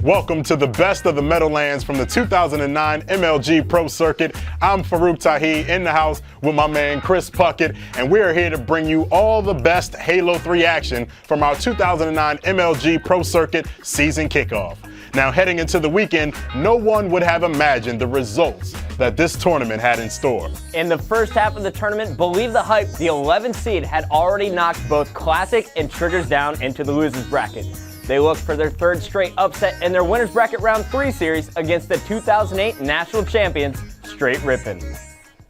Welcome to the best of the Meadowlands from the 2009 MLG Pro Circuit. I'm Farouk Tahi in the house with my man Chris Puckett, and we're here to bring you all the best Halo 3 action from our 2009 MLG Pro Circuit season kickoff. Now, heading into the weekend, no one would have imagined the results that this tournament had in store. In the first half of the tournament, Believe the Hype, the 11th seed, had already knocked both Classic and Triggers down into the losers bracket. They look for their third straight upset in their winners bracket round 3 series against the 2008 national champions, Straight Rippin'.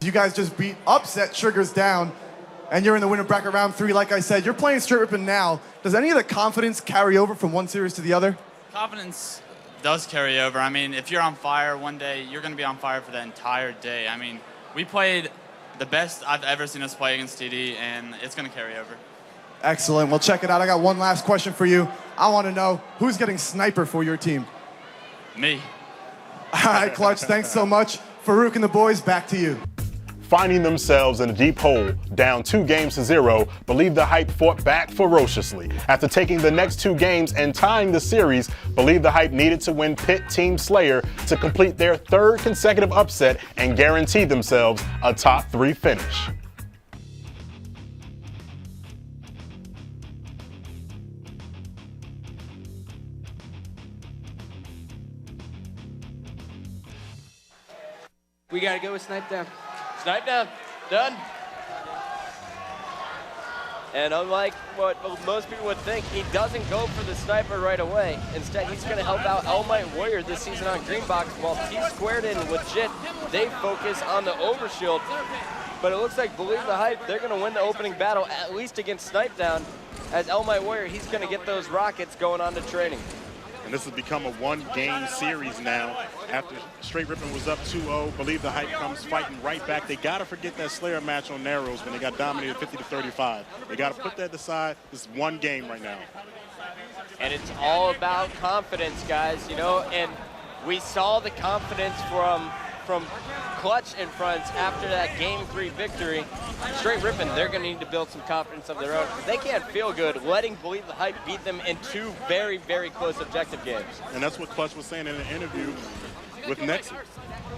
You guys just beat upset Triggers down, and you're in the winner bracket round 3. Like I said, you're playing Straight Rippin' now. Does any of the confidence carry over from one series to the other? Confidence does carry over. I mean, if you're on fire one day, you're going to be on fire for the entire day. I mean, we played the best I've ever seen us play against TD, and it's going to carry over. Excellent. Well, check it out. I got one last question for you. I want to know, who's getting sniper for your team? Me. All right, Clutch, thanks so much. Farouk and the boys, back to you. Finding themselves in a deep hole, down 2-0, Believe the Hype fought back ferociously. After taking the next 2 games and tying the series, Believe the Hype needed to win Pit Team Slayer to complete their 3rd consecutive upset and guarantee themselves a top 3 finish. We gotta go with Snipe Down. Snipe down, done. And unlike what most people would think, he doesn't go for the sniper right away. Instead, he's gonna help out Elmite Warrior this season on Green Box, while T-Squared and Legit, they focus on the Overshield. But it looks like Believe the Hype, they're gonna win the opening battle, at least against Snipe Down. As Elmite Warrior, he's gonna get those rockets going on to training. And this has become a 1-game series now. After Straight Rippin' was up 2-0, Believe the Hype comes fighting right back. They got to forget that Slayer match on Narrows when they got dominated 50-35. They got to put that aside. This is 1 game right now. And it's all about confidence, guys, you know, and we saw the confidence from Clutch in front after that Game 3 victory. Straight Rippin', they're going to need to build some confidence of their own. They can't feel good letting Believe the Hype beat them in 2 very, very close objective games. And that's what Clutch was saying in an interview with Nexus.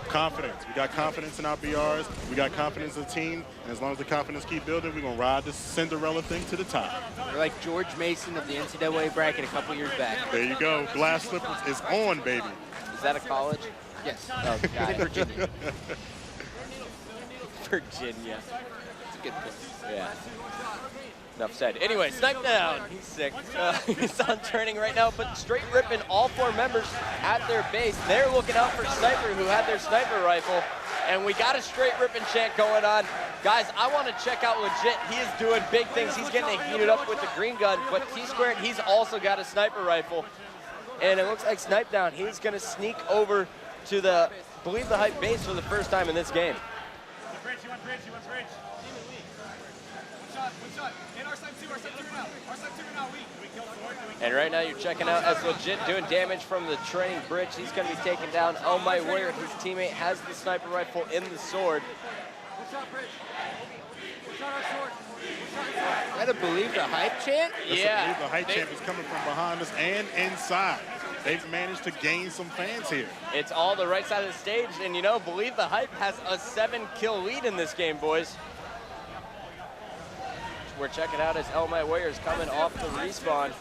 Confidence. We got confidence in our BRs. We got confidence in the team. And as long as the confidence keep building, we're going to ride this Cinderella thing to the top. We're like George Mason of the NCAA bracket a couple years back. There you go. Glass Slippers is on, baby. Is that a college? Yes. Oh, God. Virginia. Virginia. It's a good pick. Yeah. Enough said. Anyway, Snipe Down. He's sick. He's on turning right now, but Straight Rippin', all 4 members at their base. They're looking out for Sniper, who had their sniper rifle. And we got a Straight Rippin' chant going on. Guys, I want to check out Legit. He is doing big things. He's getting it heated up with the green gun, but T-Squared, he's also got a sniper rifle. And it looks like Snipe Down, he's going to sneak over to the Believe the Hype base for the first time in this game. And right now you're checking out as Legit doing damage from the training bridge. He's going to be taking down Elmite Warrior. His teammate has the sniper rifle in the sword. Is that a Believe the Hype chant? Yeah. Believe the Hype chant is coming from behind us and inside. They've managed to gain some fans here. It's all the right side of the stage, and you know, Believe the Hype has a 7-kill lead in this game, boys. We're checking out as Elmite Warrior is coming off the respawn.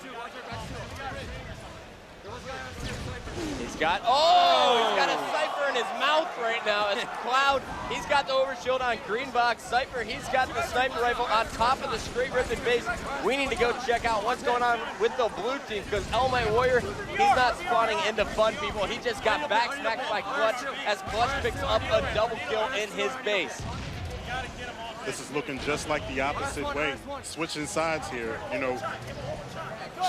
He's got a Cypher in his mouth right now as Cloud, he's got the overshield on green box. Cypher, he's got the sniper rifle on top of the Straight Rippin' base. We need to go check out what's going on with the blue team, because Elmite Warrior, he's not spawning into fun, people. He just got back smacked by Clutch as Clutch picks up a double kill in his base. This is looking just like the opposite way. Switching sides here, you know.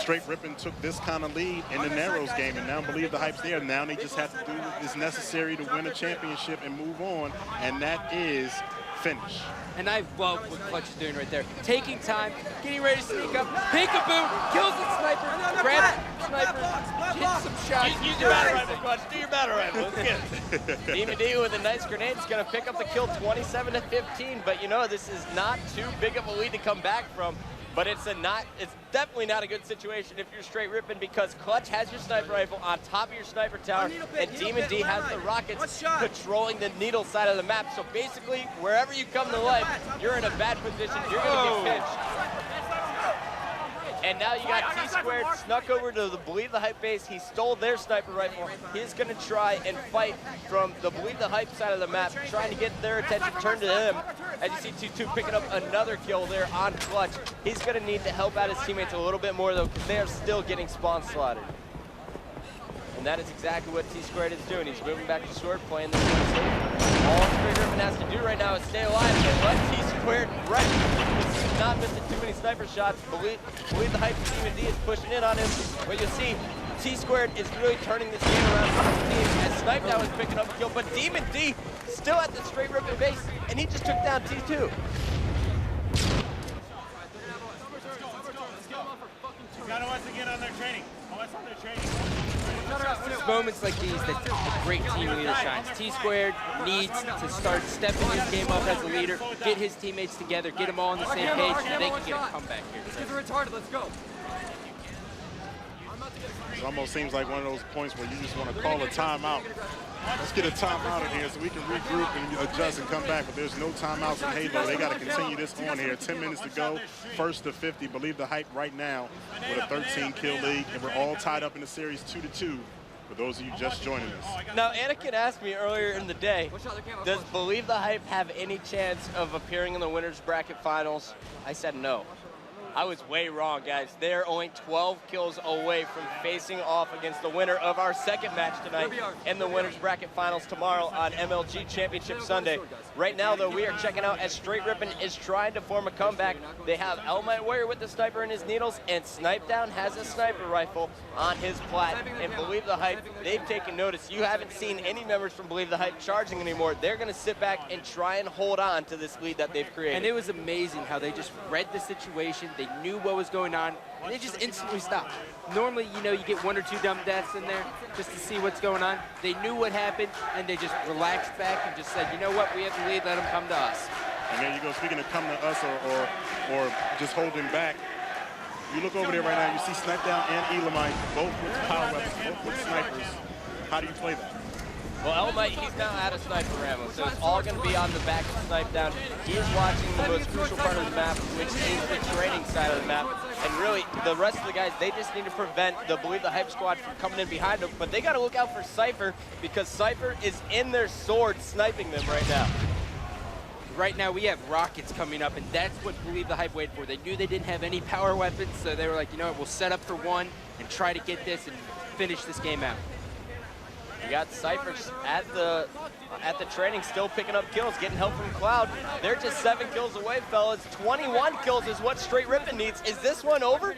Straight Rippin' took this kind of lead in the Narrows game, and now Believe the Hype's there. Now they just have to do what is necessary to win a championship and move on, and that is finish. And I love what Clutch is doing right there. Taking time, getting ready to sneak up, peekaboo, kills the sniper, grabs the sniper, hits some shots. Use your battle rifle, Clutch. Do your battle rifle. Let's get it. DMD with a nice grenade is going to pick up the kill 27-15, but you know, this is not too big of a lead to come back from. But it's definitely not a good situation if you're straight ripping, because Clutch has your sniper rifle on top of your sniper tower, and Demon D has the rockets patrolling the needle side of the map. So basically, wherever you come to life, you're in a bad position. You're going to get pinched. And now you got T-Squared snuck over to the Believe the Hype base. He stole their sniper rifle. He's going to try and fight from the Believe the Hype side of the map, trying to get their attention turned to him. As you see T2 picking up another kill there on Clutch. He's going to need to help out his teammates a little bit more, though, because they are still getting spawn slaughtered. And that is exactly what T-Squared is doing. He's moving back to short, playing this one safe. All Straight Rippin has to do right now is stay alive and let T-Squared wreck. He's not missing too many sniper shots. Believe the Hype Demon D is pushing in on him. But you'll see T-Squared is really turning this game around for his team as Snipe now is picking up a kill. But Demon D still at the Straight Rippin base, and he just took down T2. Got OS again on their training. OS on their training. It's moments like these that a great team leader shines. T-Squared needs to start stepping his game up as a leader, get his teammates together, get them all on the same page, and they can get a comeback here. These kids are retarded. Let's go. It almost seems like one of those points where you just want to call a timeout. Let's get a timeout in here so we can regroup and adjust and come back, but there's no timeouts in Halo. They got to continue this on here. 10 minutes to go, first to 50. Believe the Hype right now with a 13-kill lead, and we're all tied up in the series 2-2 for those of you just joining us. Now, Anakin asked me earlier in the day, does Believe the Hype have any chance of appearing in the winner's bracket finals? I said no. I was way wrong, guys. They're only 12 kills away from facing off against the winner of our second match tonight in the winner's bracket finals tomorrow on MLG Championship Sunday. Right now, though, we are checking out as Straight Rippin is trying to form a comeback. They have Elmite Warrior with the sniper in his needles, and Snipe Down has a sniper rifle on his plat. And Believe the Hype, they've taken notice. You haven't seen any members from Believe the Hype charging anymore. They're going to sit back and try and hold on to this lead that they've created. And it was amazing how they just read the situation. They knew what was going on, and they just instantly stopped. Normally, you know, you get one or two dumb deaths in there just to see what's going on. They knew what happened, and they just relaxed back and just said, you know what, we have the lead, let them come to us. And there you go, speaking of come to us or just holding back, you look over there right now, you see Snipe Down and Elamite, both with power weapons, both with snipers. How do you play that? Well, Elmite, he's now out of sniper ammo, so it's all going to be on the back of Snipe Down. He is watching the most crucial part of the map, which is the training side of the map. And really, the rest of the guys, they just need to prevent the Believe the Hype squad from coming in behind them. But they got to look out for Cypher, because Cypher is in their sword sniping them right now. Right now, we have rockets coming up, and that's what Believe the Hype waited for. They knew they didn't have any power weapons, so they were like, you know what, we'll set up for one and try to get this and finish this game out. You got Cypher at the training, still picking up kills, getting help from Cloud. They're just 7 kills away, fellas. 21 kills is what Straight Rippin needs. Is this one over?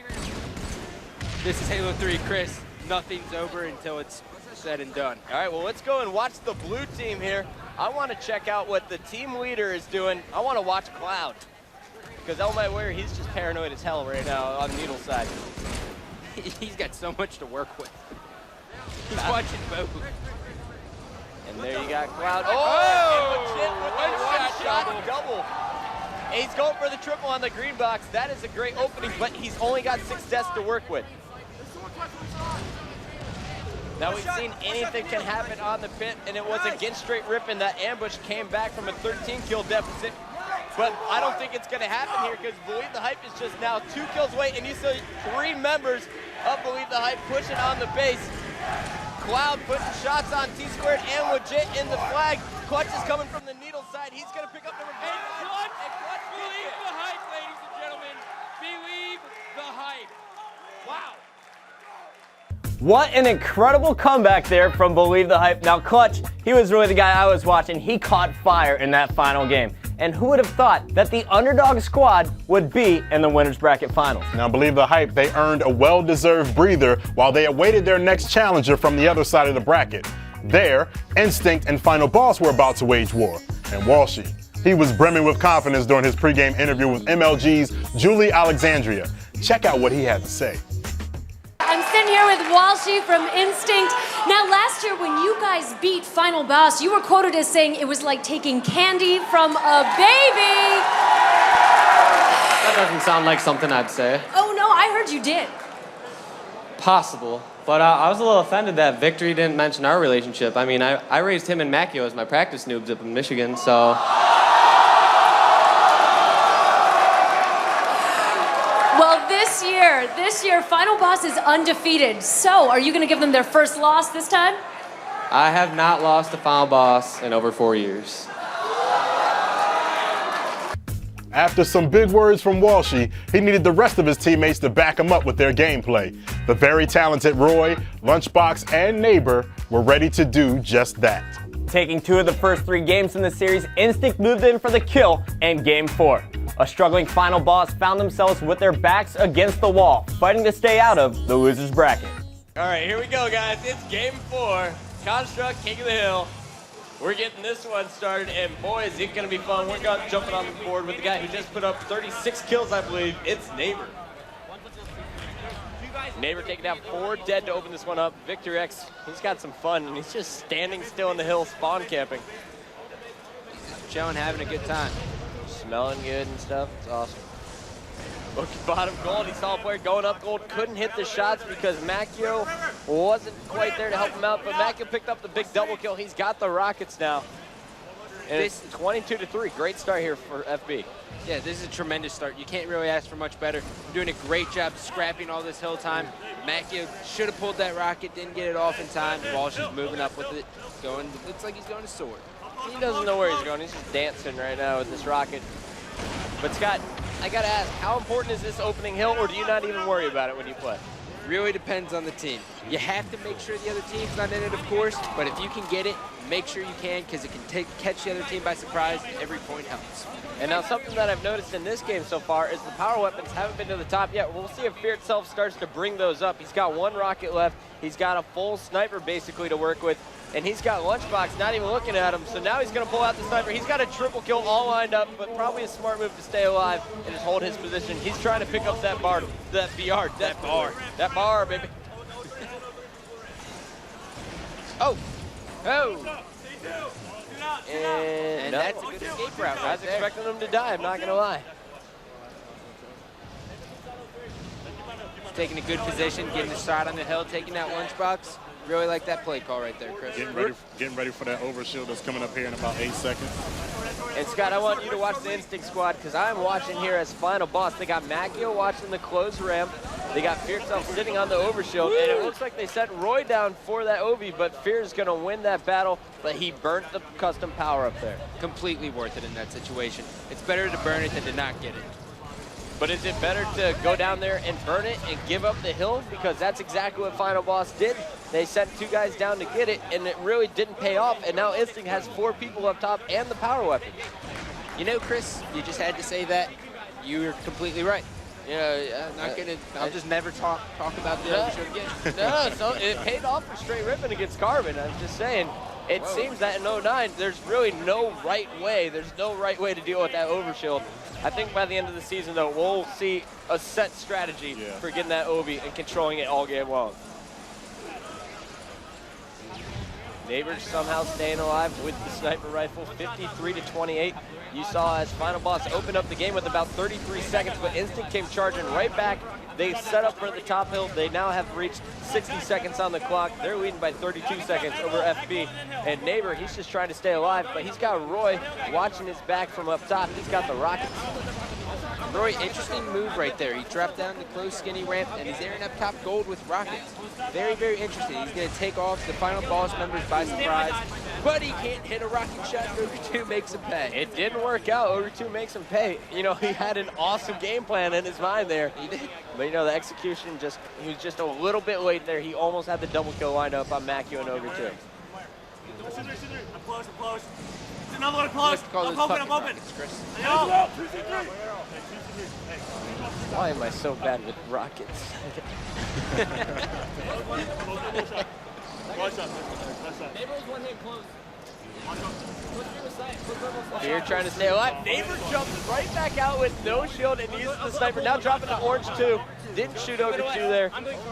This is Halo 3, Chris. Nothing's over until it's said and done. All right, well, let's go and watch the blue team here. I want to check out what the team leader is doing. I want to watch Cloud, because Elmite Warrior, he's just paranoid as hell right now on the needle side. He's got so much to work with. He's watching both. And there you got Cloud. Oh! One-shot double. And he's going for the triple on the green box. That is a great opening, but he's only got 6 deaths to work with. Now we've seen anything can happen on the pit, and it was against Straight Rippin that ambush came back from a 13-kill deficit. But I don't think it's going to happen here, because Believe the Hype is just now 2 kills away, and you see 3 members of Believe the Hype pushing on the base. Cloud putting shots on T-Squared and Legit in the flag. Clutch is coming from the needle side. He's going to pick up number 5. And Clutch Believe the Hype, ladies and gentlemen. Believe the Hype. Wow. What an incredible comeback there from Believe the Hype. Now Clutch, he was really the guy I was watching. He caught fire in that final game. And who would have thought that the underdog squad would be in the winner's bracket finals? Now, Believe the Hype, they earned a well-deserved breather while they awaited their next challenger from the other side of the bracket. There, Instinct and Final Boss were about to wage war. And Walshy, he was brimming with confidence during his pregame interview with MLG's Julie Alexandria. Check out what he had to say. I'm sitting here with Walshy from Instinct. Now, last year when you guys beat Final Boss, you were quoted as saying it was like taking candy from a baby. That doesn't sound like something I'd say. Oh, no, I heard you did. Possible. But I was a little offended that Victory didn't mention our relationship. I mean, I raised him and Macchio as my practice noobs up in Michigan, so... Well, this year, Final Boss is undefeated. So, are you going to give them their first loss this time? I have not lost to Final Boss in over 4 years. After some big words from Walshy, he needed the rest of his teammates to back him up with their gameplay. The very talented Roy, Lunchbox, and Neighbor were ready to do just that. Taking 2 of the first 3 games in the series, Instinct moved in for the kill in Game 4. A struggling Final Boss found themselves with their backs against the wall, fighting to stay out of the loser's bracket. All right, here we go, guys. It's Game 4. Construct, King of the Hill. We're getting this one started, and boy, is it going to be fun. We're jumping on the board with the guy who just put up 36 kills, I believe. It's Neighbor. Neighbor taking down 4 dead to open this one up. Victor X, he's got some fun, and he's just standing still in the hill, spawn camping. Chilling, having a good time. Smelling good and stuff. It's awesome. Looking bottom gold, he saw a player going up gold, couldn't hit the shots because Macchio wasn't quite there to help him out, but Macchio picked up the big double kill. He's got the rockets now. And it's 22-3. Great start here for FB. Yeah, this is a tremendous start. You can't really ask for much better. Doing a great job scrapping all this hill time. Macchio should have pulled that rocket, didn't get it off in time. Walsh is moving up with it, going, looks like he's going to sword. He doesn't know where he's going. He's just dancing right now with this rocket. But Scott, I gotta ask, how important is this opening hill, or do you not even worry about it when you play? Really depends on the team. You have to make sure the other team's not in it, of course, but if you can get it, make sure you can, because it can catch the other team by surprise. Every point helps. And now something that I've noticed in this game so far is the power weapons haven't been to the top yet. We'll see if Fear itself starts to bring those up. He's got 1 rocket left. He's got a full sniper basically to work with. And he's got Lunchbox not even looking at him. So now he's going to pull out the sniper. He's got a triple kill all lined up, but probably a smart move to stay alive and just hold his position. He's trying to pick up that bar, that BR, that bar, baby. Oh. And that's a good escape route I was expecting him to die, I'm not going to lie. Taking a good position, getting a shot on the hill, taking that Lunchbox. Really like that play call right there, Chris. Getting ready for that overshield that's coming up here in about 8 seconds. And Scott, I want you to watch the Instinct squad because I'm watching here as Final Boss. They got Macchio watching the close ramp. They got Fear itself sitting on the overshield. And it looks like they set Roy down for that Ovi, but Fear's going to win that battle. But he burnt the custom power up there. Completely worth it in that situation. It's better to burn it than to not get it. But is it better to go down there and burn it and give up the hill? Because that's exactly what Final Boss did. They sent 2 guys down to get it, and it really didn't pay off. And now Instinct has 4 people up top and the power weapon. You know, Chris, you just had to say that. You're completely right. Yeah, I'm not gonna. I'll just never talk about the overshield again. No, so it paid off for straight ripping against Carbon. I'm just saying. It seems that in 09, there's really no right way. There's no right way to deal with that overshield. I think by the end of the season, though, we'll see a set strategy for getting that Ovi and controlling it all game long. Neighbors somehow staying alive with the sniper rifle, 53-28. You saw as Final Boss opened up the game with about 33 seconds, but Instinct came charging right back. They set up for the top hill. They now have reached 60 seconds on the clock. They're leading by 32 seconds over FB. And Neighbor, he's just trying to stay alive, but he's got Roy watching his back from up top. He's got the rockets. Roy, interesting move right there. He dropped down the close skinny ramp, and he's airing up top gold with rockets. Very, very interesting. He's going to take off the Final Boss members by surprise, but he can't hit a rocket shot. Over 2 makes him pay. It didn't work out. Over 2 makes him pay. You know, he had an awesome game plan in his mind there. He did. But, you know, the execution he was just a little bit late there. He almost had the double kill lined up on Macchio and Ogre, too. I'm close. It's another one close. I'm open. Rockets, Chris. Why am I so bad with rockets? Fear trying to stay alive. Neighbor jumps right back out with no shield and uses the sniper. Now dropping to orange 2. Didn't shoot over 2 there.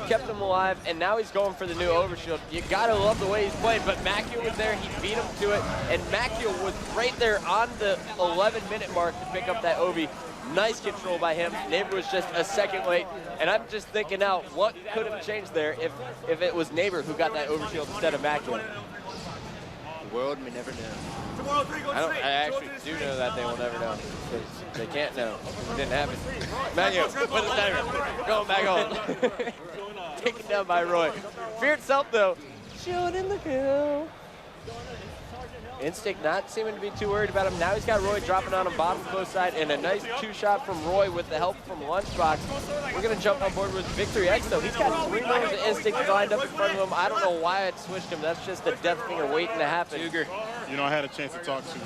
Kept him alive, and now he's going for the new overshield. You gotta love the way he's playing, but Macchio was there. He beat him to it, and Macchio was right there on the 11-minute mark to pick up that Ovi. Nice control by him. Neighbor was just a second late. And I'm just thinking now, what could have changed there if it was Neighbor who got that overshield instead of Macula? The world may never know. I actually do know that they will never know. They can't know. It didn't happen. Manuel, with the timer. Going back on. Taken down by Roy. Fear itself, though. Showing in the hill. Instinct not seeming to be too worried about him. Now he's got Roy dropping on him bottom close side, and a nice two-shot from Roy with the help from Lunchbox. We're going to jump on board with Victory X, though. He's got 3 members of Instinct lined up in front of him. I don't know why it switched him. That's just a death finger waiting to happen. You know, I had a chance to talk to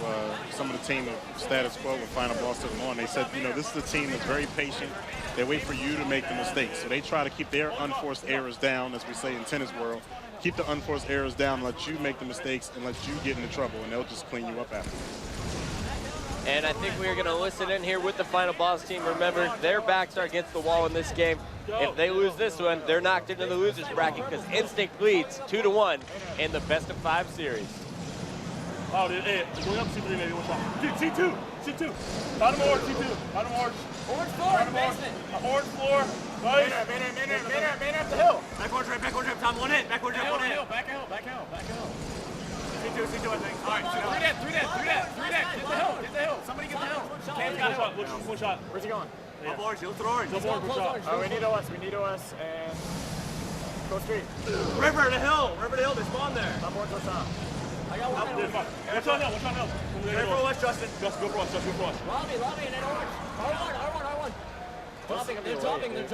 some of the team of Status Quo when Final Boss took them on. They said, you know, this is a team that's very patient. They wait for you to make the mistakes. So they try to keep their unforced errors down, as we say in tennis world. Keep the unforced errors down, let you make the mistakes, and let you get into trouble, and they'll just clean you up after. And I think we're going to listen in here with the Final Boss team. Remember, their backs are against the wall in this game. If they lose this one, they're knocked into the losers bracket because Instinct leads 2-1 in the best-of-5 series. Oh, hey, going up C3 maybe, one shot. C2, C2. Bottom orange, C2. Bottom orange. Orange floor, basement. Orange floor. Nice. Man up the hill. Back orange ramp, Tom, one hit. Back orange ramp, one hit. Back hill. C2, I think. All right, through that. Get the hill. Somebody get the hill. Cam's got it. One shot. Where's he going? Up orange, look for orange. Up orange, one shot. We need OS, and go straight. River to hill, they spawn there. Top orange, one shot. I got one. Watch on hill. Ready for OS, Justin. Justin, go for us. Lobby, and then orange. R1. They're dropping. Dude,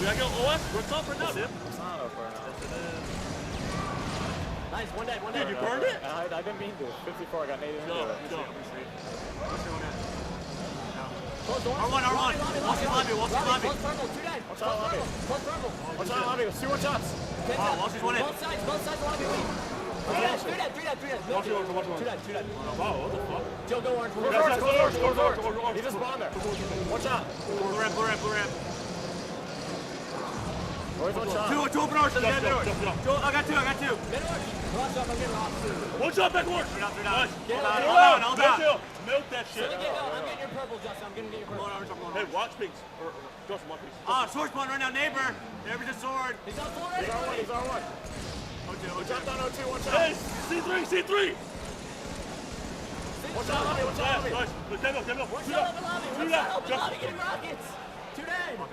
I go OS. We're top right now, dude. It's not up right now. Nice, one dead. Dude, you burned it? I didn't mean to. 54, I got native into it. You don't. R1. Watch the lobby. Watch out lobby. Let's see what shots. Watch these one in. Both sides lobby. Three dead. Watch it. Wow, what the fuck? Joe, go orange. Go orange. He just spawned there. One shot. Blue ramp. Two open orange. I got two. One shot back orange. Nice. Hold down. Milk that shit. I'm getting your purple, Justin. I'm getting your purple. Hey, watch pinks. Justin, watch pinks. Sword spawn right now, neighbor. Neighbor's a sword. He's on sword. He's R1. O2. Jumped on O2, one shot. Hey, C3. Watch out, lobby. Nice. Demo. Two left. Getting rockets. 2 dead. I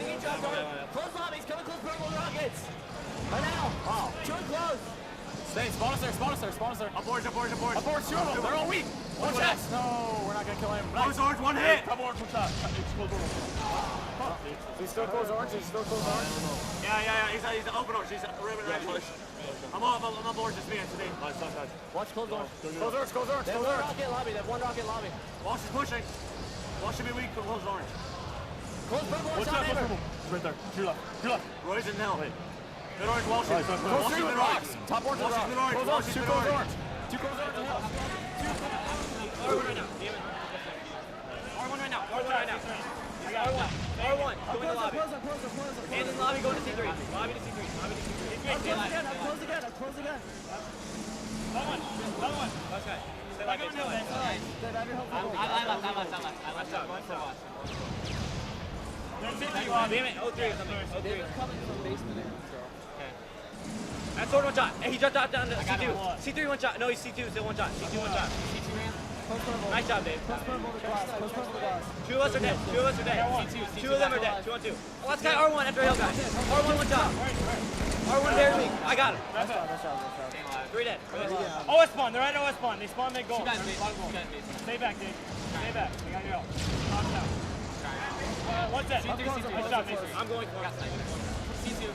think he dropped on it. Close lobby. He's coming close purple rockets. Right now. Wow. Two close. Stay. Spawn us there. Up orange. Up orange, two of them. They're all weak. One shot. No, we're not going to kill him. Close orange, one hit. Top orange, one shot. He's still close orange? Yeah. He's open orange. He's ribbon red push. I'm up orange. It's me. Nice. Watch close orange. Close orange. They have one rocket lobby. Walsh is pushing. Walsh should be weak. Close orange. Close purple. One shot. Right there. Two left. Roy's in now. Mid orange, Walsh. Close through the rocks. Top orange, Walsh. Mid orange. Close orange. Two close orange. R1 right now. I got R1. Going to lobby. Hands in lobby, going to C3. Lobby to C3. Close again. Another one. Okay. Stay like it. I left out. Damn it. 03 or something. 03. Coming from basement there. Okay. That's sword one shot. Hey, he jumped out down to C2. C3 one shot. No, he's C2, still one shot. C2 one shot. Nice job, Dave. Two of us are dead. Two of them are dead. 2 on 2. Oh, let's guy R1 after hill, guys. R1 one shot. R1 barely. I got him. 3 dead. OS spawn. They're at OS spawn. They spawn, they go. Stay back, Dave. Stay back. They got you out. What's that? Good shot, Mason. I'm going for it. C2.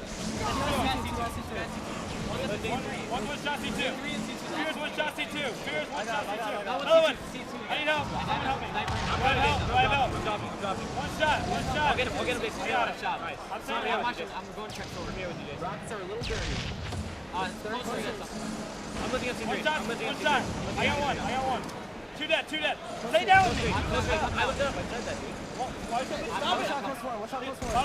One shot C2. Spears one shot C2. Another one. I need help. Someone help me. Do I have help? I'm dropping. One shot. I'll get him, Mason. I got him. Nice. I'm going to check over here with you, Jason. Rockets are a little dirty. I'm looking at C3. One shot. I got one. Two dead. Stay down with me. I looked up. I said that, dude. Stop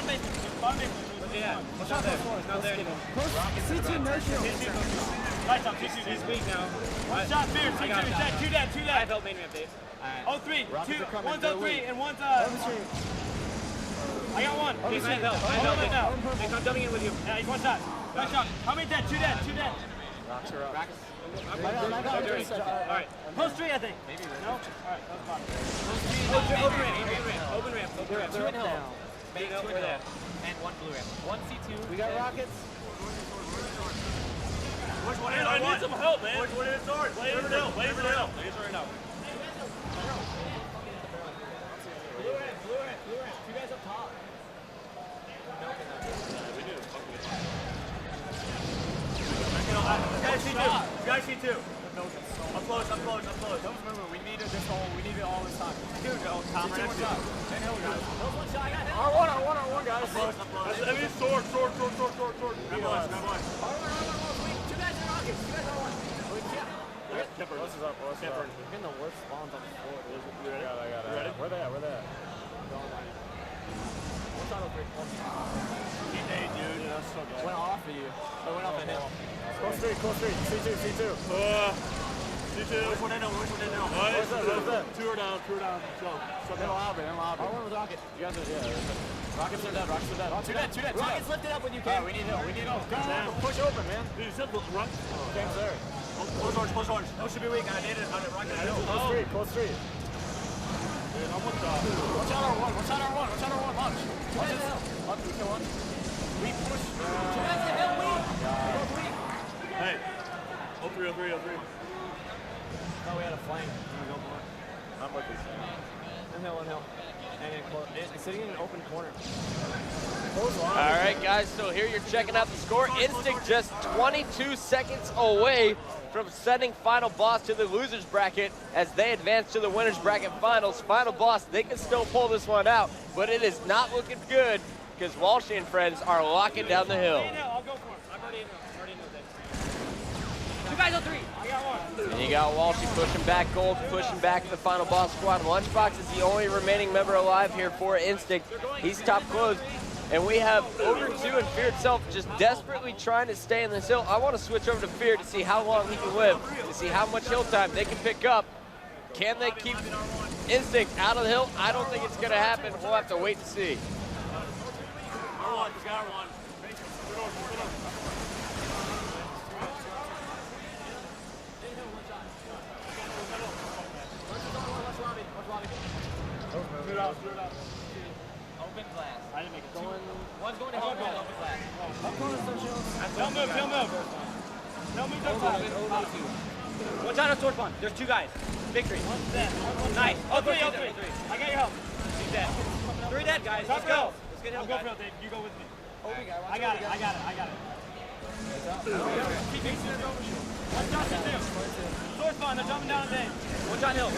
it. Bottom basement. Yeah. Watch out there. It's not there anymore. C2 no shield. Right up. C2. He's weak now. One shot, fear. C2. Two dead. I felt main ramp, Dave. Oh, three. One's 03 and one's I got one. He's I held it now. I'm dumping in with you. Yeah, he's one shot. How many dead? Two dead. Rocks are up. Alright. Post 3, I think. Maybe. No? Alright, that was bottom. Open ramp. Two in hill. Big over there. And one blue ramp. One C2. We got rockets. Which one is I need some help, man. Which one is sword? Wait for the hill. Right now. Blue ramp. You guys up top. We do. Guys, C2. I'm close. Don't remember, we need it all this time. Dude, Tom, right next to you. R1, guys. I mean, sword. Grab one. Two guys in rockets. Kemper, this is up. Kemper. You're getting the worst spawns on the floor. You ready? I got it. Where they at? What's on over here? Dude. That's so good. Went off of you. Went off of him. Close 3. C2. C2. Which one they know? What's that? Two are down. So in lobby. R1 with rocket. You guys are, Rockets are dead. Two dead. Rockets lift it up when you can. We need help. Push open, man. Dude, you said run. Game's there. Push orange. No should be weak. I need it. Rocket. Close 3. Dude, I'm with Watch out R1. Watch. Watch, we kill one. We push. Hey. 03. Thought we had a flank. I'm with this. One hill. And sitting in an open corner. All right, guys, so here you're checking out the score. Instinct just 22 seconds away from sending Final Boss to the losers bracket as they advance to the winners bracket finals. Final Boss, they can still pull this one out, but it is not looking good because Walshy and friends are locking down the hill. I'll go for it. I'm already in this. Two guys on 3. I got one. And you got Walshy pushing back Gold, pushing back the Final Boss squad. Lunchbox is the only remaining member alive here for Instinct. He's top close. And we have over 2 and Fear itself just desperately trying to stay in this hill. I want to switch over to Fear to see how long he can live, to see how much hill time they can pick up. Can they keep Instinct out of the hill? I don't think it's going to happen. We'll have to wait and see. Open glass. I didn't make it. One's going to help open glass. Don't move. Don't move, don't top. One shot on sword pond. There's 2 guys. Victory. One's dead. Nice. Oh, 3. I got your help. He's dead. 3 dead, guys. Let's go. Let's get him. I'll go for it, Dave. You go with me. I got it. Keep it. One shot, 2. Sword pond. They're jumping down Dave. One shot hill. 2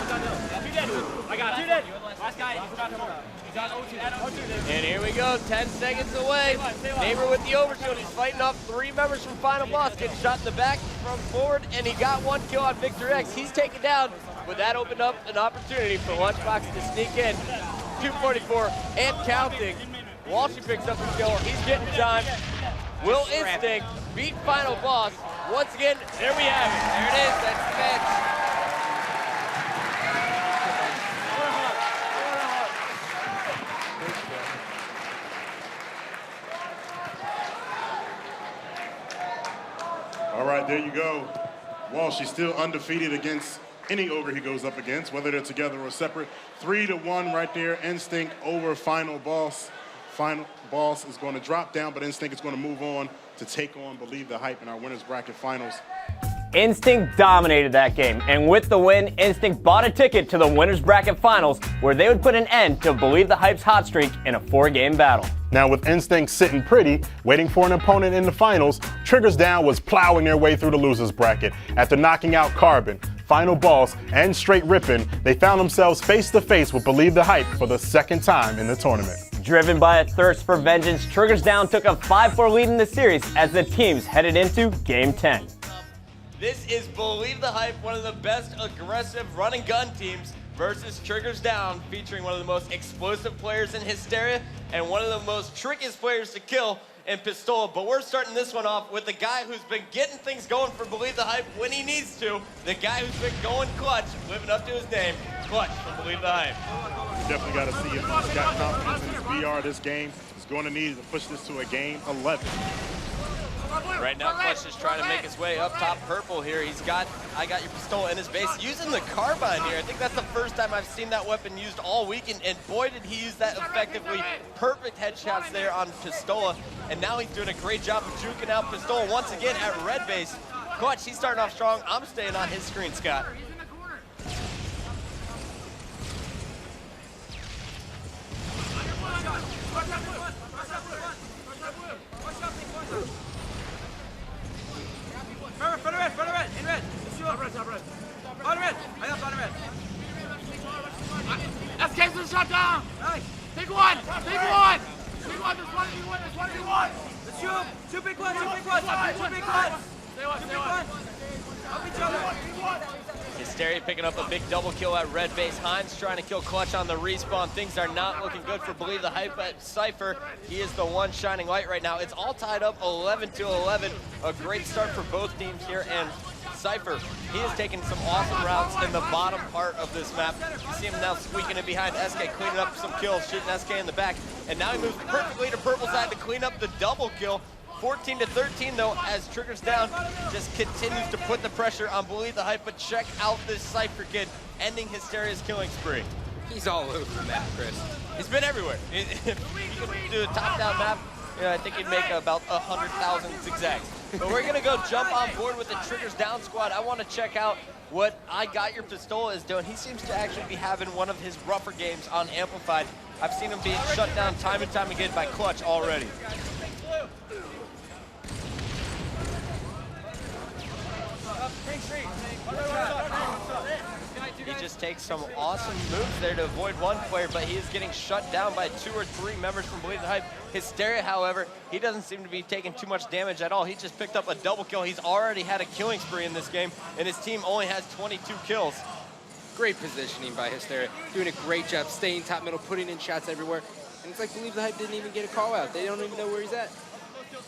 dead. I got it. 2 dead. Last guy. He's about to come over. And here we go, 10 seconds away. Neighbor with the overshield. He's fighting off 3 members from Final Boss. Getting shot in the back from forward, and he got 1 kill on Victor X. He's taken down, but that opened up an opportunity for Lunchbox to sneak in. 244 and counting. Walshy picks up the kill. He's getting time. Will Instinct beat Final Boss? Once again, there we have it. There it is. That's the match. All right, there you go. Walshy still undefeated against any ogre he goes up against, whether they're together or separate. 3-1 right there. Instinct over Final Boss. Final Boss is going to drop down, but Instinct is going to move on to take on Believe the Hype in our winners bracket finals. Instinct dominated that game, and with the win, Instinct bought a ticket to the winners bracket finals where they would put an end to Believe the Hype's hot streak in a 4-game battle. Now with Instinct sitting pretty, waiting for an opponent in the finals, Triggers Down was plowing their way through the losers bracket. After knocking out Carbon, Final Boss, and Straight Rippin', they found themselves face to face with Believe the Hype for the 2nd time in the tournament. Driven by a thirst for vengeance, Triggers Down took a 5-4 lead in the series as the teams headed into Game 10. This is Believe the Hype, one of the best aggressive run and gun teams versus Triggers Down, featuring one of the most explosive players in Hysteria and one of the most trickiest players to kill in Pistola. But we're starting this one off with the guy who's been getting things going for Believe the Hype when he needs to, the guy who's been going clutch, living up to his name, Clutch from Believe the Hype. Definitely got to see if he's got confidence in his VR this game. He's going to need to push this to a game 11. Right now, Clutch is trying to make his way up top purple here. He's got I Got Your Pistola in his base, using the carbine here. I think that's the first time I've seen that weapon used all weekend, and boy, did he use that effectively. Perfect headshots there on Pistola, and now he's doing a great job of juking out Pistola once again at red base. Clutch, he's starting off strong. I'm staying on his screen, Scott. Front of red, in red. Top red. Bottom red. I got bottom red. SK's been shot down. Nice. Big one. There's one. Let's shoot him. Two big ones. Stay one. Help each other. Hysteria picking up a big double kill at red base. Hines trying to kill Clutch on the respawn. Things are not looking good for Believe the Hype at Cypher. He is the one shining light right now. It's all tied up 11-11. A great start for both teams here, and Cypher, he is taking some awesome routes in the bottom part of this map. You see him now squeaking in behind SK, cleaning up some kills, shooting SK in the back, and now he moves perfectly to purple side to clean up the double kill. 14-13 though, as Triggers Down just continues to put the pressure on Believe the Hype, but check out this Cypher kid ending Hysteria's killing spree. He's all over the map, Chris. He's been everywhere. If he could do a top-down map, I think he'd make about 100,000 zigzags. But we're gonna go jump on board with the Triggers Down squad. I wanna check out what I Got Your Pistola is doing. He seems to actually be having one of his rougher games on Amplified. I've seen him being shut down time and time again by Clutch already. He just takes some awesome moves there to avoid one player, but he is getting shut down by 2 or 3 members from Believe the Hype. Hysteria, however, he doesn't seem to be taking too much damage at all. He just picked up a double kill. He's already had a killing spree in this game, and his team only has 22 kills. Great positioning by Hysteria. Doing a great job staying top middle, putting in shots everywhere. And it's like Believe the Hype didn't even get a call out. They don't even know where he's at.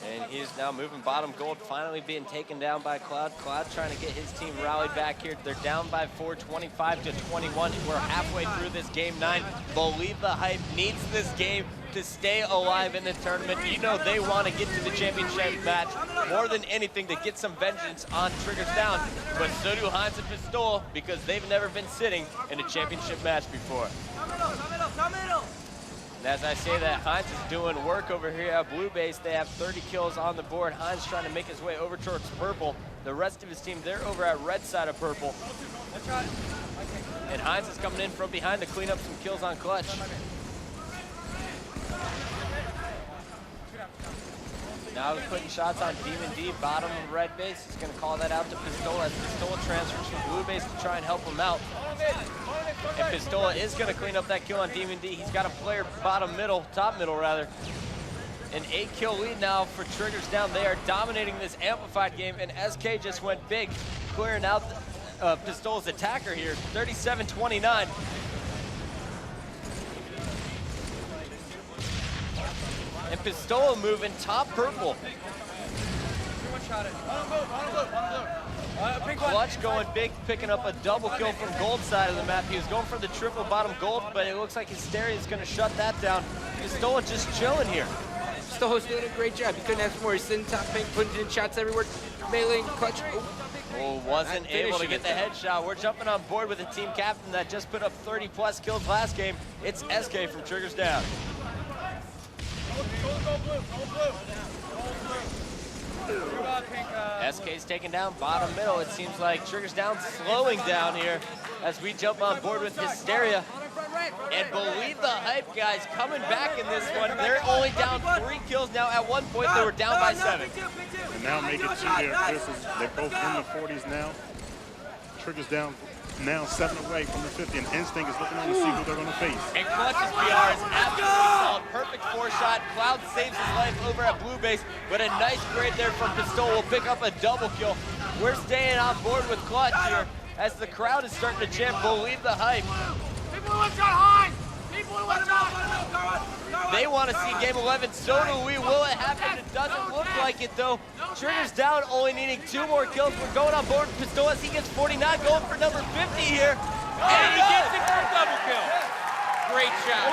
And he is now moving bottom gold, finally being taken down by Cloud. Cloud trying to get his team rallied back here. They're down by 4, 25-21. We're halfway through this game 9. Believe the Hype needs this game to stay alive in the tournament. You know they want to get to the championship match more than anything to get some vengeance on Triggers Down. But so do Hines and Pistola, because they've never been sitting in a championship match before. Top middle. And as I say that, Hines is doing work over here at blue base. They have 30 kills on the board. Hines trying to make his way over towards purple. The rest of his team, they're over at red side of purple. And Hines is coming in from behind to clean up some kills on Clutch. Now he's putting shots on Demon D, bottom of red base. He's going to call that out to Pistola as Pistola transfers from blue base to try and help him out. And Pistola is going to clean up that kill on Demon D. He's got a player top middle rather. An 8-kill lead now for Triggers Down. They are dominating this amplified game, and SK just went big, clearing out Pistola's attacker here, 37-29. And Pistola moving top purple. Clutch going big, picking up a double kill from gold side of the map. He was going for the triple bottom gold, but it looks like Hysteria is going to shut that down. Pistola just chilling here. Pistola's doing a great job. He couldn't ask for more. He's sitting top pink, putting in shots everywhere, meleeing Clutch. Oh, wasn't able to get the headshot. We're jumping on board with a team captain that just put up 30+ kills last game. It's SK from Triggers Down. SK's taken down bottom middle. It seems like Triggers Down slowing down here as we jump on board with Hysteria. And Believe the Hype, guys, coming back in this one. They're only down 3 kills now. At one point, they were down by 7. And now make it 2 there, Chris. They're both in the 40s now. Triggers Down now 7 away from the 50, and Instinct is looking on to see who they're going to face. And Clutch's PR is absolutely solid. Perfect 4-shot. Cloud saves his life over at blue base, but a nice grade there from Pistola will pick up a double kill. We're staying on board with Clutch here as the crowd is starting to chant, believe the hype. People who shot Hines! People who shot! They want to see game 11, so do we. Will it happen? It doesn't look like it though. Triggers down, only needing 2 more kills. We're going on board with Pistolas. He gets 49, going for number 50 here. And he gets it for a double kill. Great shot.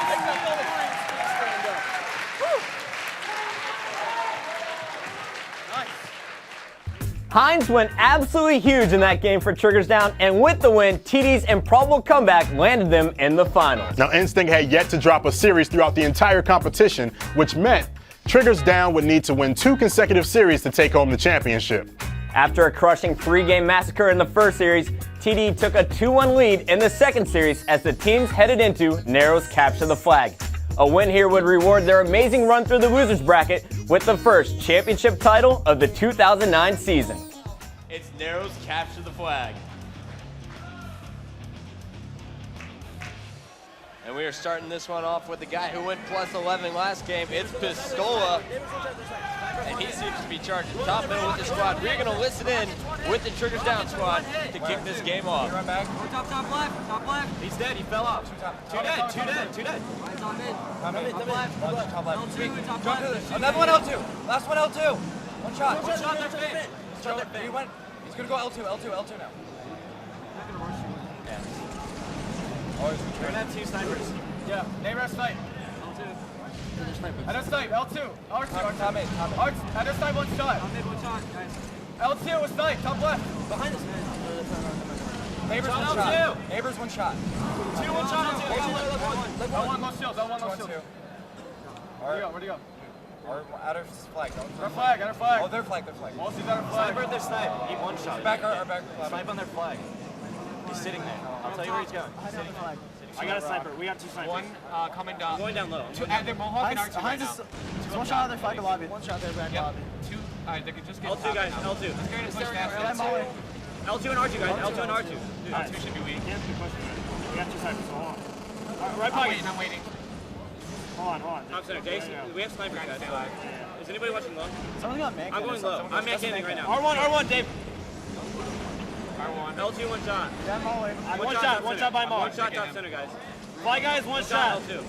Hines went absolutely huge in that game for Triggers Down, and with the win, TD's improbable comeback landed them in the finals. Now, Instinct had yet to drop a series throughout the entire competition, which meant Triggers Down would need to win 2 consecutive series to take home the championship. After a crushing 3-game massacre in the first series, TD took a 2-1 lead in the second series as the teams headed into Narrow's Capture the Flag. A win here would reward their amazing run through the losers bracket with the first championship title of the 2009 season. It's Narrow's Capture the Flag. And we are starting this one off with the guy who went plus 11 last game. It's Pistola. And he seems to be charging top middle with the squad. We're going to listen in with the Triggers Down squad to kick this game off. Top left, top left. He's dead, he fell off. Two dead. Mine's on mid. Top left. Top left. L2, top left. Another one L2. Last one L2. One shot. One shot, they're fit. He went. He's gonna go L2 now. We're gonna have 2 snipers. Yeah, neighbor snipe. L2. Another snipe, L2. R2. Top mid. Another snipe, 1 shot. Top mid, one shot, guys. L2 was snipe, top left. Behind us. Neighbors Shot one L2. shot. Neighbors one shot. 2, 1 shot, L2. L1 low shields, L1 low shields. Where'd he go? Or out of flag. Our flag, our flag. Oh, their flag. Most of our flag. Sniper at their snipe. Need 1 shot. Back our back. Snipe on their flag. He's sitting there. I'll tell you where he's going. He's sitting there. I got a sniper. We got 2 snipers. One coming down. Going down low. And they're Mohawk and R2 right now. One shot on their flag lobby. One shot there back lobby. 2. They can just get L2 guys, L2. Let's go ahead and push fast. L2 and R2 guys, L2 and R2. L2 should be weak. We got 2 snipers, so hold on. Right I'm pocket. waiting. I'm waiting. Hold on. Top center, Jason. We have snipers guys. Is anybody watching low? Someone got man. I'm going low. I'm man canning right now. R1, Dave. R1. L2 one shot. One shot by Mark. One shot top center guys. Fly guys, one shot. L2.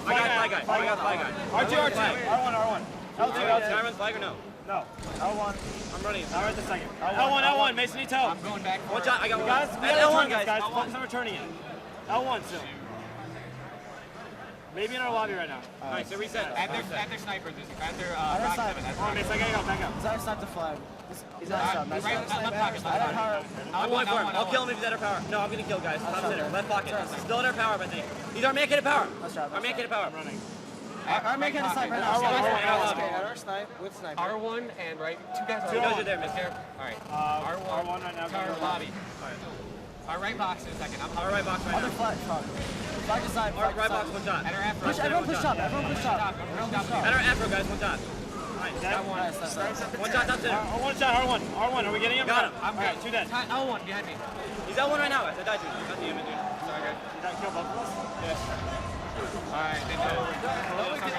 I got fly guy. R2. R1. L2. Can I run flag or no? No. L1. I'm running. All right, the second. L1. Mason needs help. I'm going back. One shot. I got one. Guys, we At got L1 L1 guys. L1. Focus on returning it. L1 still. Maybe in our lobby right now. Nice. They reset. At their sniper. At their rock 7. Hold on, Mason. I gotta go. Back up. Zach stopped the flag. He's Right, left pocket. I'm going for him. I'll kill him if he's at our power. No, I'm gonna kill guys. Top center. Left pocket. He's still at our power, I think. He's our man kid at power. Our man kid at power. Running. Our man can't snipe right now. Our snipe with sniper. R1 and right. 2 guys. Two guys are there, mister. All right. R1 right now. Tower lobby. Our right box in a second. Our right box right now. Flag aside. Our right box, one shot. At our afro. Everyone push top. Everyone push top. At our afro, guys, one shot. Got one. One shot top center. One shot, R1. Are we getting him? Got him. I'm good. 2 dead. L1 behind me. He's L1 right now, guys. I died, dude. Got the image, dude. Sorry, guys. Did that kill both of us? Yes. All right. They did.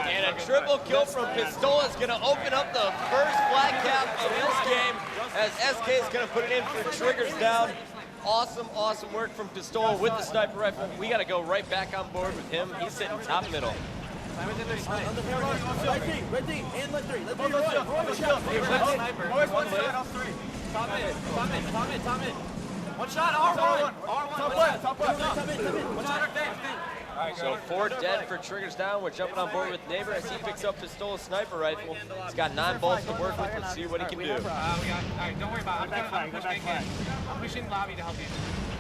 And a triple kill from Pistola is going to open up the first flag cap of this game as SK is going to put it in for Triggers Down. Awesome work from Pistola with the sniper rifle. We got to go right back on board with him. He's sitting top middle. Red team, and left 3. Let's One shot, off 3. Top mid. One shot, R1. Top left. One shot, So 4 dead for Triggers Down. We're jumping on board with Neighbor as he picks up Pistola's sniper rifle. He's got 9 bolts to work with. Let's see what he can do. We got. All right. Don't worry about it. I'm pushing lobby to help you.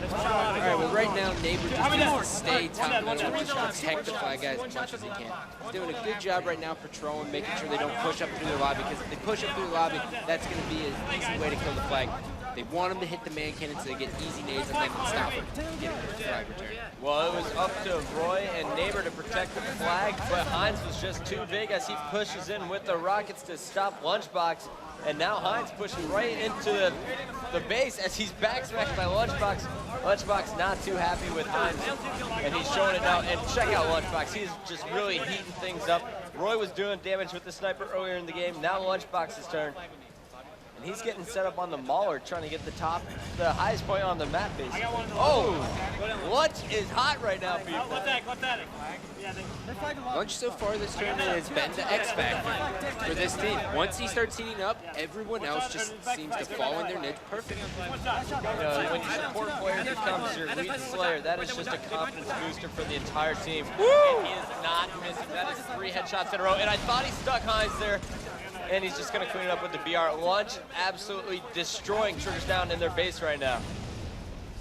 All right, well, right now, Neighbor just needs to stay top middle and protect the flag guys as much as he can. He's doing a good job right now patrolling, making sure they don't push up through the lobby, because if they push up through the lobby, that's going to be an easy way to kill the flag. They want him to hit the man cannon so they get easy nades and then stop him getting the flag return. Well, it was up to Roy and Neighbor to protect the flag, but Hines was just too big as he pushes in with the rockets to stop Lunchbox. And now Hines pushing right into the base as he's backsmacked by Lunchbox. Lunchbox not too happy with Hines, and he's showing it now. And check out Lunchbox. He's just really heating things up. Roy was doing damage with the sniper earlier in the game. Now Lunchbox's turn. And and he's getting set up on the mauler, trying to get the highest point on the map, basically. Oh, lunch is hot right now, people. Lunch so far this tournament has been the X factor for this team. Once he starts heating up, everyone else just seems to fall in their niche perfectly. When your support player becomes your lead slayer, that is just a confidence booster for the entire team. Woo! And he is not missing. That is 3 headshots in a row. And I thought he stuck Hines there. And he's just going to clean it up with the BR. Lunch absolutely destroying Triggers Down in their base right now.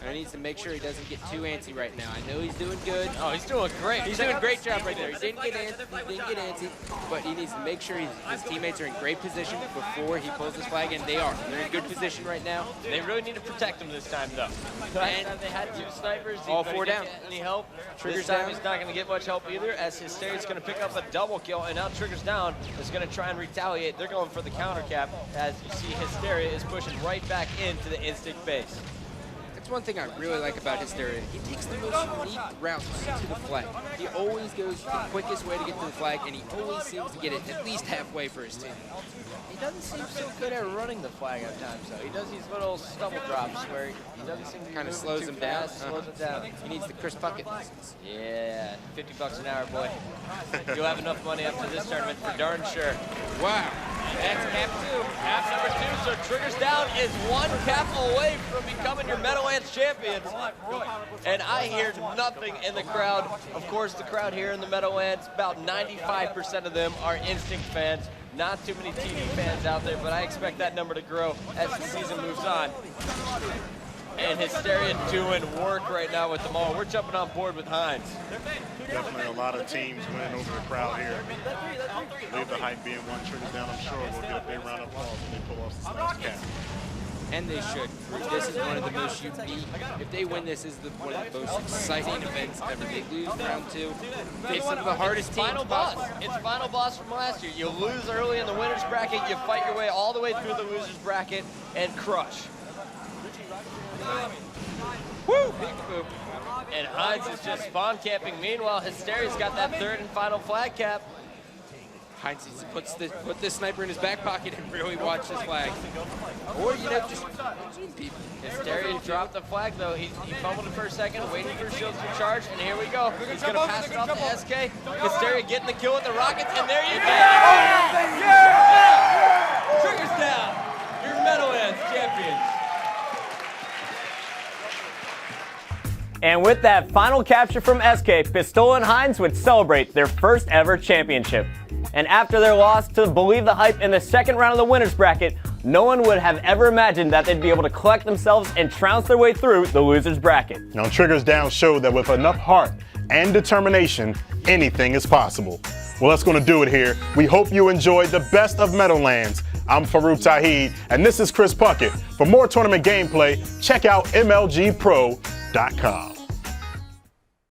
And he needs to make sure he doesn't get too antsy right now. I know he's doing good. Oh, he's doing great. He's doing a great job right there. He didn't get antsy, but he needs to make sure his teammates are in great position before he pulls his flag, and they are. They're in good position right now. They really need to protect him this time, though. Last time they had 2 snipers. All 4 down. Any help? Triggers this time down. he's not going to get much help either, as Hysteria's going to pick up a double kill, and now Triggers Down is going to try and retaliate. They're going for the counter cap, as you see Hysteria is pushing right back into the instinct base. That's one thing I really like about Hysteria. He takes the most unique routes to the flag. He always goes the quickest way to get to the flag, and he always seems to get it at least halfway for his team. He doesn't seem so good at running the flag at times, though. He does these little stubble drops where he doesn't seem to be Kind of moving slows too him down. fast, slows him down. He needs the Chris Puckett license. Yeah, $50 an hour, boy. You'll have enough money after this tournament for darn sure. Wow. That's cap 2. Cap number 2, so Triggers Down is 1 cap away from becoming your Meadowlands champions. And I hear nothing in the crowd. Of course, the crowd here in the Meadowlands, about 95% of them are Instinct fans. Not too many TV fans out there, but I expect that number to grow as the season moves on. And Hysteria doing work right now with them all. We're jumping on board with Hines. Definitely a lot of teams winning over the crowd here. Leave the hype being 1 Triggers Down. I'm sure we'll get a big round of applause when they pull off this nice cap. And they should. This is one of the most unique. If they win, this is one of the most exciting events ever. They lose round 2. It's one of the hardest teams. Final boss. It's final boss from last year. You lose early in the winner's bracket. You fight your way all the way through the loser's bracket and crush. Woo! And Hines is just spawn camping. Meanwhile, Hysteria's got that 3rd and final flag cap. Hines needs to put this sniper in his back pocket and really watch this flag. Or, you know, just zoom people. Hysteria dropped the flag, though. He fumbled it for a second, waiting for shields to charge, and here we go. He's going to pass it off to SK. Hysteria getting the kill with the rockets, and there you go. Yeah! Triggers Down. Your Meadowlands champions. And with that final capture from SK, Pistola and Hines would celebrate their first ever championship. And after their loss to Believe the Hype in the 2nd round of the winner's bracket, no one would have ever imagined that they'd be able to collect themselves and trounce their way through the loser's bracket. Now, Triggers Down showed that with enough heart and determination, anything is possible. Well, that's going to do it here. We hope you enjoyed the best of Meadowlands. I'm Farouk Tahid, and this is Chris Puckett. For more tournament gameplay, check out MLGpro.com.